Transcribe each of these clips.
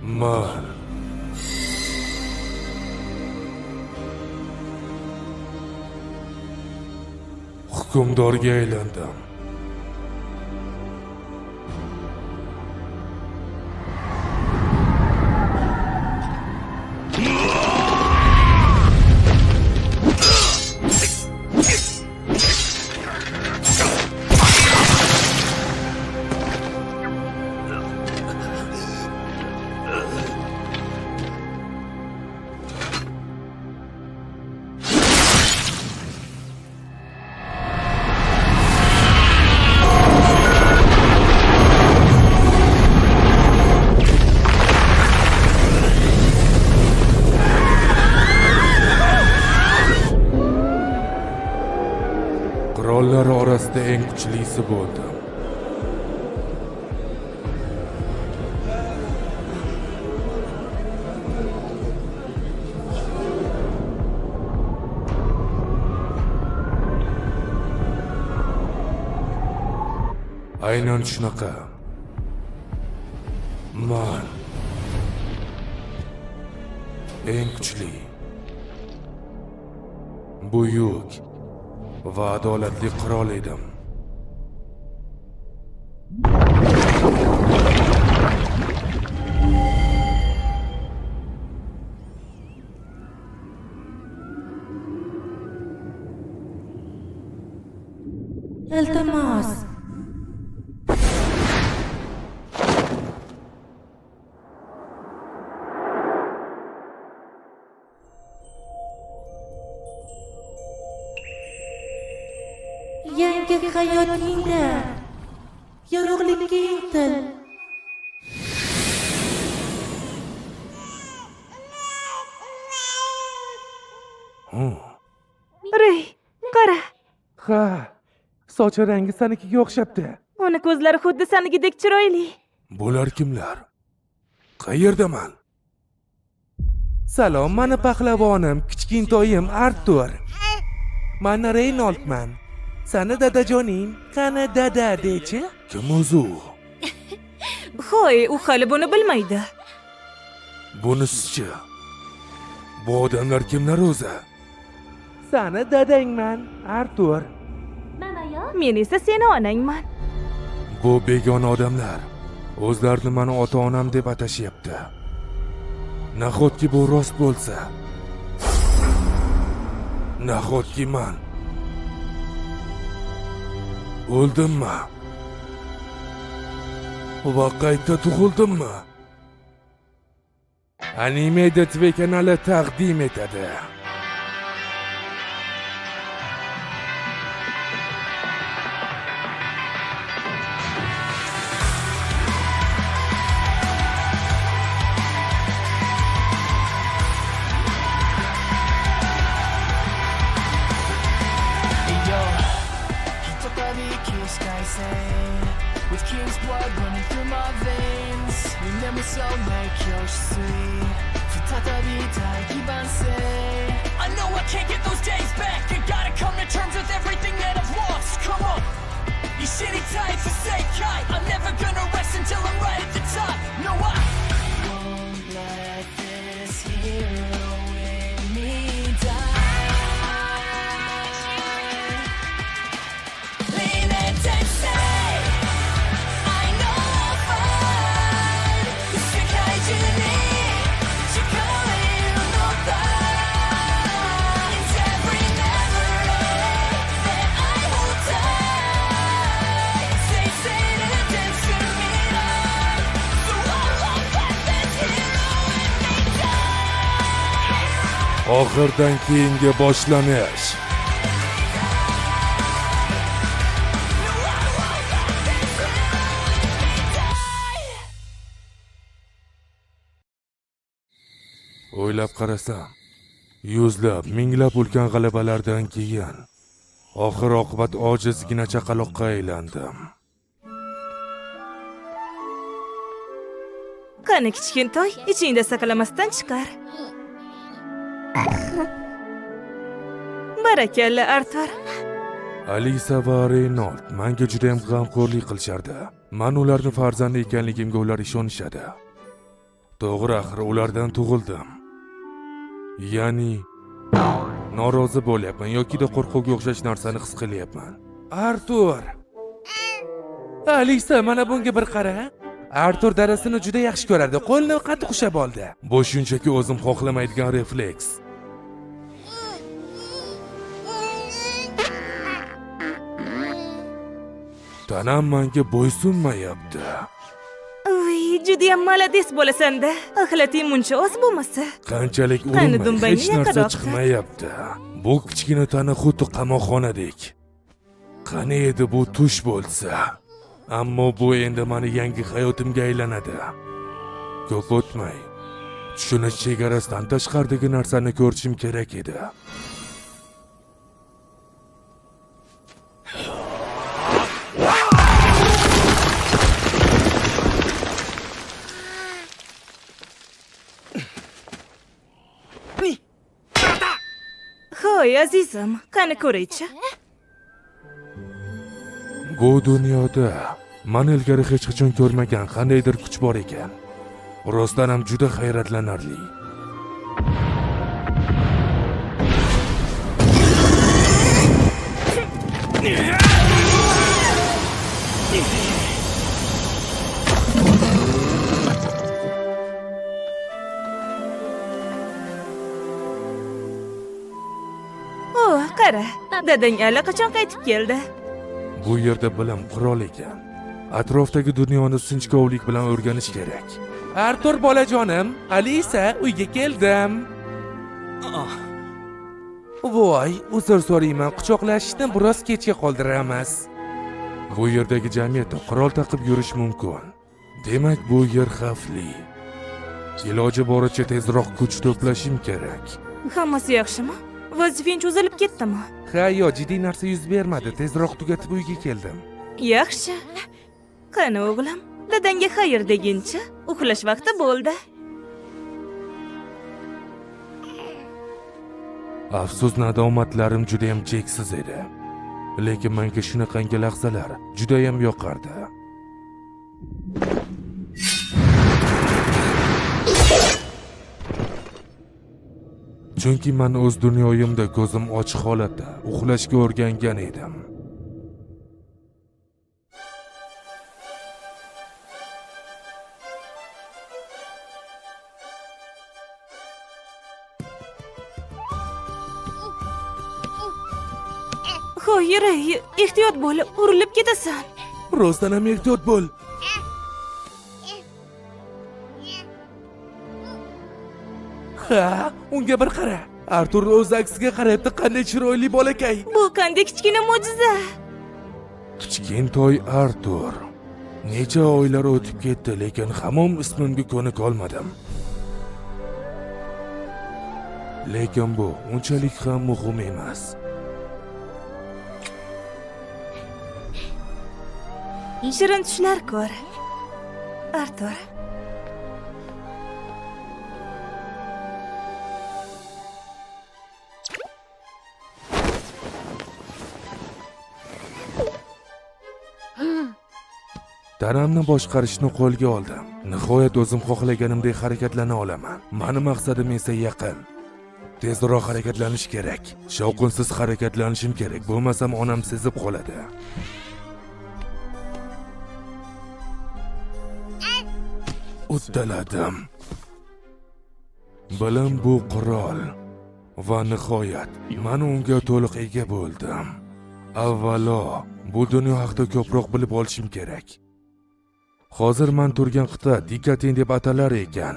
man hukmdorga aylandim. Qirollar orasida eng kuchlisi bo'ldim. Aynan shunaqa. Man eng kuchli, buyuk va adolatli qirol edim. Iltimos. Yangi hayotingda yorug'likka intil. Rey, qara. Ha, soch rangi sanikiga o'xshabdi. Uni ko'zlari xuddi sanigidek chiroyli. Bular kimlar? Qayerdaman? Salom, mani pahlavonim, kichkintoyim Artur. Mana Reynoltman. Sani dadajoning, qani dada dechi? Kim o'zi u? Hoy, u hali buni bilmaydi. Bunisichi? Bu odamlar kimlar o'zi? Sani dadangman, Artur. Men esa seni onangman. Bu begona odamlar o'zlarini mani ota-onam deb atashyapti. Nahotki bu rost bo'lsa? Nahotki men o'ldimmi? Va qayta tug'ildimmi? Animeda TV kanali taqdim etadi. With king's blood running through my veins. Remember so make your sweet. I know I can't get those days back. I gotta come to terms with everything that I've lost. Come on, you shitty types who say kite. I'm never gonna rest until I'm right at the top. No, I won't let this hero in me die. Lean and say Oxirdan keyingi boshlanish. O'ylab qarasam, yuzlab, minglab ulkan g'alabalardan keyin oxir oqibat ojizgina chaqaloqqa aylandim. Qani kichkintoy, ichingda saqlamasdan chiqar. Barakalla, Artur. Alisa va Reynold menga juda ham g'amxo'rlik qilishardi. Men ularning farzandi ekanligimga ular ishonishadi. To'g'ri, axir ulardan tug'ildim. Ya'ni norozi bo'lyapman yoki-da qo'rquvga o'xshash narsani his qilyapman. Artur! Alisa, mana bunga bir qara. Artur dadasini juda yaxshi ko'rardi. Qo'lini qattiq ushlab oldi. Bu shunchaki o'zim xohlamaydigan refleks. Tanam menga bo'ysunmayapti. Uy, judayam malades bo'lasan-da. Axlating muncha oz bo'lmasa. Qanchalik Qani urinmay dumbayni hech narsa yaqinroq. chiqmayapti. Bu kichkina tana xuddi qamoqxonadek. Qani edi bu tush bo'lsa. Ammo bu endi meni yangi hayotimga aylanadi. Ko'p o'tmay tushunish chegarasidan tashqaridagi narsani ko'rishim kerak edi. Hoy, azizim, qani ko'raychi. Bu dunyoda men ilgari hech qachon ko'rmagan qandaydir kuch bor ekan. Rostdan ham juda hayratlanarli. Oh, qara, dadang allaqachon qaytib keldi. Bu yerda bilim qurol ekan. Atrofdagi dunyoni sinchkovlik bilan o'rganish kerak. Artur bolajonim, Alisa, uyga keldim. Voy, uzr so'rayman, quchoqlashishni biroz kechga qoldiramiz. Bu yerdagi jamiyatda qurol taqib yurish mumkin. Demak, bu yer xavfli. Iloji boricha tezroq kuch to'plashim kerak. Hammasi yaxshimi? Vazifang cho'zilib ketdimi? Ha, yo'q, jiddiy narsa yuz bermadi. Tezroq tugatib uyga keldim. Yaxshi. Qani o'g'lim, dadangga xayr deginchi. Uxlash vaqti bo'ldi. Afsus, nadomatlarim juda ham cheksiz edi. Lekin menga shunaqangi lahzalar juda ham yoqardi. Chunki men o'z dunyoyimda ko'zim ochiq holatda uxlashga o'rgangan edim. Hoy, yuray, ehtiyot bo'l, urilib ketasan. Rostdan ham ehtiyot bo'l. Ha, unga bir qara. Artur o'z aksiga qarayapti, qanday chiroyli bolakay. Bu qanday kichkina mo'jiza. Kichkintoy Artur. Necha oylar o'tib ketdi, lekin hamon ismimga ko'nika olmadim. Lekin bu unchalik ham muhim emas. Shirin tushlar ko'r. Artur. Tanamni boshqarishni qo'lga oldim. Nihoyat o'zim xohlaganimdek harakatlana olaman. Meni maqsadim esa yaqin. Tezroq harakatlanish kerak. Shovqinsiz harakatlanishim kerak. Bo'lmasam onam sezib qoladi. Uddaladim. Bilim bu qurol. Va nihoyat men unga to'liq ega bo'ldim. Avvalo, bu dunyo haqida ko'proq bilib olishim kerak. Hozir men turgan qit'a Dikatin deb atalar ekan.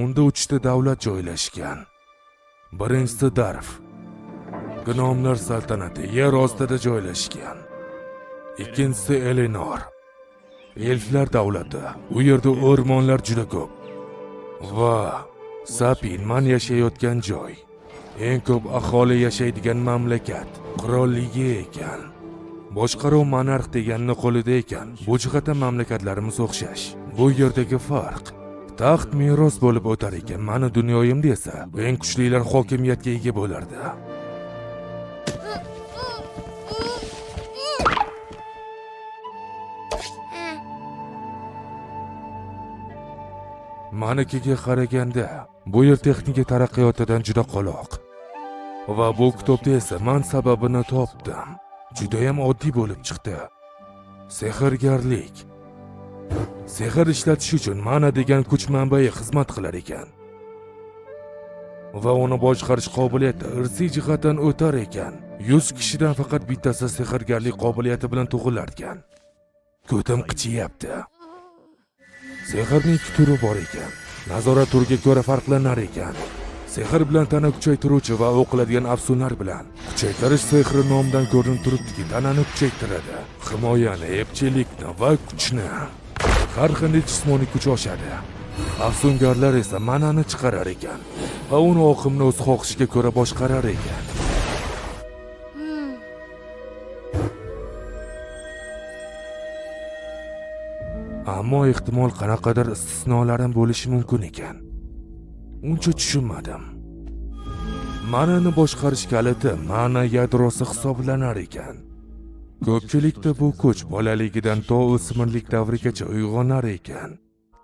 Unda 3 ta davlat joylashgan. Birinchisi Darf. Gnomlar saltanati yer ostida joylashgan. Ikkinchisi Elenor. Elflar davlati. U yerda o'rmonlar juda ko'p. Va Sapin men yashayotgan joy. Eng ko'p aholi yashaydigan mamlakat qirolligi ekan. Boshqaruv monarx deganni qo'lida ekan. Bu jihatdan mamlakatlarimiz o'xshash. Bu yerdagi farq taxt meros bo'lib o'tar ekan. Meni dunyoyimda esa eng kuchlilar hokimiyatga ega bo'lardi. Manikiga qaraganda bu yer texnika taraqqiyotidan juda qoloq. Va bu kitobda esa men sababini topdim. Juda ham oddiy bo'lib chiqdi. Sehrgarlik. Sehr ishlatish uchun mana degan kuch manbai xizmat qilar ekan. Va uni boshqarish qobiliyati irsiy jihatdan o'tar ekan. 100 kishidan faqat bittasi sehrgarlik qobiliyati bilan tug'ilar ekan. Ko'tim qichiyapti. Sehrning 2 turi bor ekan. Nazorat turiga ko'ra farqlanar ekan. Sehr bilan tana kuchaytiruvchi va o'qiladigan afsunlar bilan. Kuchaytirish sehri nomidan ko'rinib turibdiki, tanani kuchaytiradi. Himoyani, epchilikni va kuchni. Har qanday jismoniy kuch oshadi. Afsungarlar esa manani chiqarar ekan va uni oqimni o'z xohishiga ko'ra boshqarar ekan. Ammo ehtimol qanaqadir istisnolar ham bo'lishi mumkin ekan. Uncha tushunmadim. Manani boshqarish kaliti mana yadrosi hisoblanar ekan. Ko'pchilikda bu kuch bolaligidan to o'smirlik davrigacha uyg'onar ekan.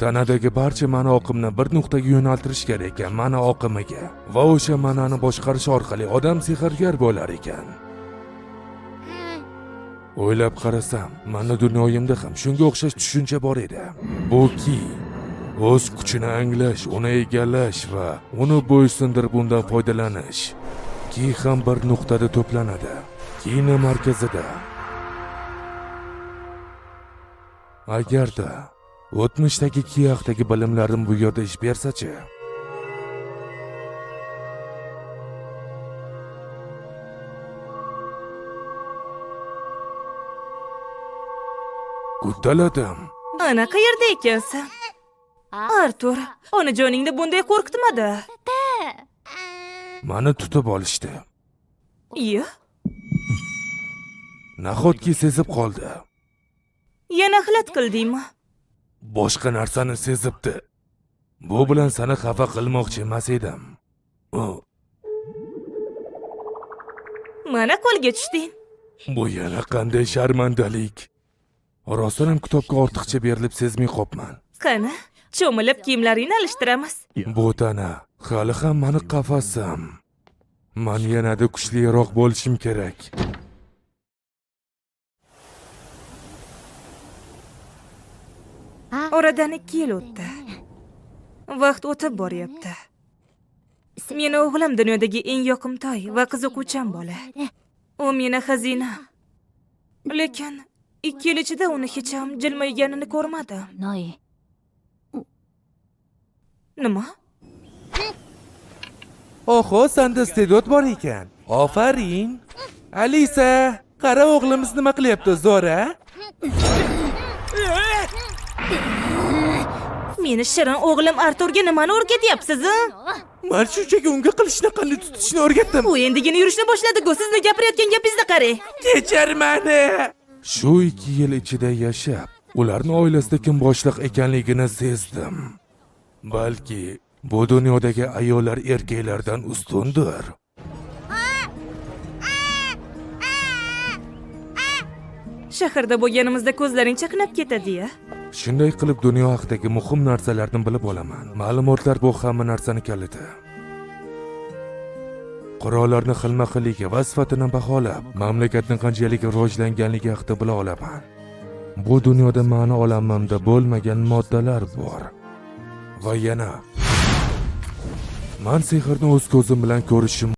Tanadagi barcha mana oqimni bir nuqtaga yo'naltirish kerak ekan, mana oqimiga. Va o'sha manani boshqarish orqali odam sehrgar bo'lar ekan. O'ylab qarasam, mana dunyoyimda ham shunga o'xshash tushuncha bor edi. Bu ki o'z kuchini anglash, uni egallash va uni bo'ysundirib undan foydalanish. Ki ham bir nuqtada to'planadi. Kina markazida. Agarda o'tmishdagi ki haqidagi bilimlarim bu yerda ish bersa-chi? Uddaladim. Ana qayerda ekansan? Artur, onajoningni bunday qo'rqitmadi. Mani tutib olishdi. Iyo, Nahotki sezib qoldi. yana xalat qildingmi? Boshqa narsani sezibdi. Bu bilan seni xafa qilmoqchi emas edim. Mana qo'lga tushding. Bu yana qanday sharmandalik. Rostdan ham kitobga ortiqcha berilib sezmay qopman. Qani, cho'milib kiyimlaringni alishtiramiz. Bu tana hali ham mani qafasim. Men yanada kuchliroq bo'lishim kerak. Oradan 2 yil o'tdi. Vaqt o'tib boryapti. Meni o'g'lim dunyodagi eng yoqimtoy va qiziquvchan bola. U meni xazinam. Lekin 2 yil ichida uni hech ham jilmayganini ko'rmadim. Nima? Oho, senda iste'dod bor ekan. Ofarin. Alisa, qara o'g'limiz nima qilyapti, Zora? Meni shirin o'g'lim Arturga nimani o'rgatyapsiz? Men shunchaki unga qilishni qanday tutishni o'rgatdim. U endigina yurishni boshladi-ku. Sizni gapirayotgan gapingizni qarang. Kechir meni. Shu 2 yil ichida yashab, ularning oilasida kim boshliq ekanligini sezdim. Balki bu dunyodagi ayollar erkaklardan ustundir. Shaharda bo'lganimizda ko'zlaring chaqnab ketadi-ya. Shunday qilib dunyo haqidagi muhim narsalarni bilib olaman. Ma'lumotlar bu hamma narsani kaliti. Qurollarning xilma-xilligi va sifatini baholab, mamlakatning qanchalik rivojlanganligi haqida bila olaman. Bu dunyoda ma'no olamimda bo'lmagan moddalar bor. Va yana men sehrni o'z ko'zim bilan ko'rishim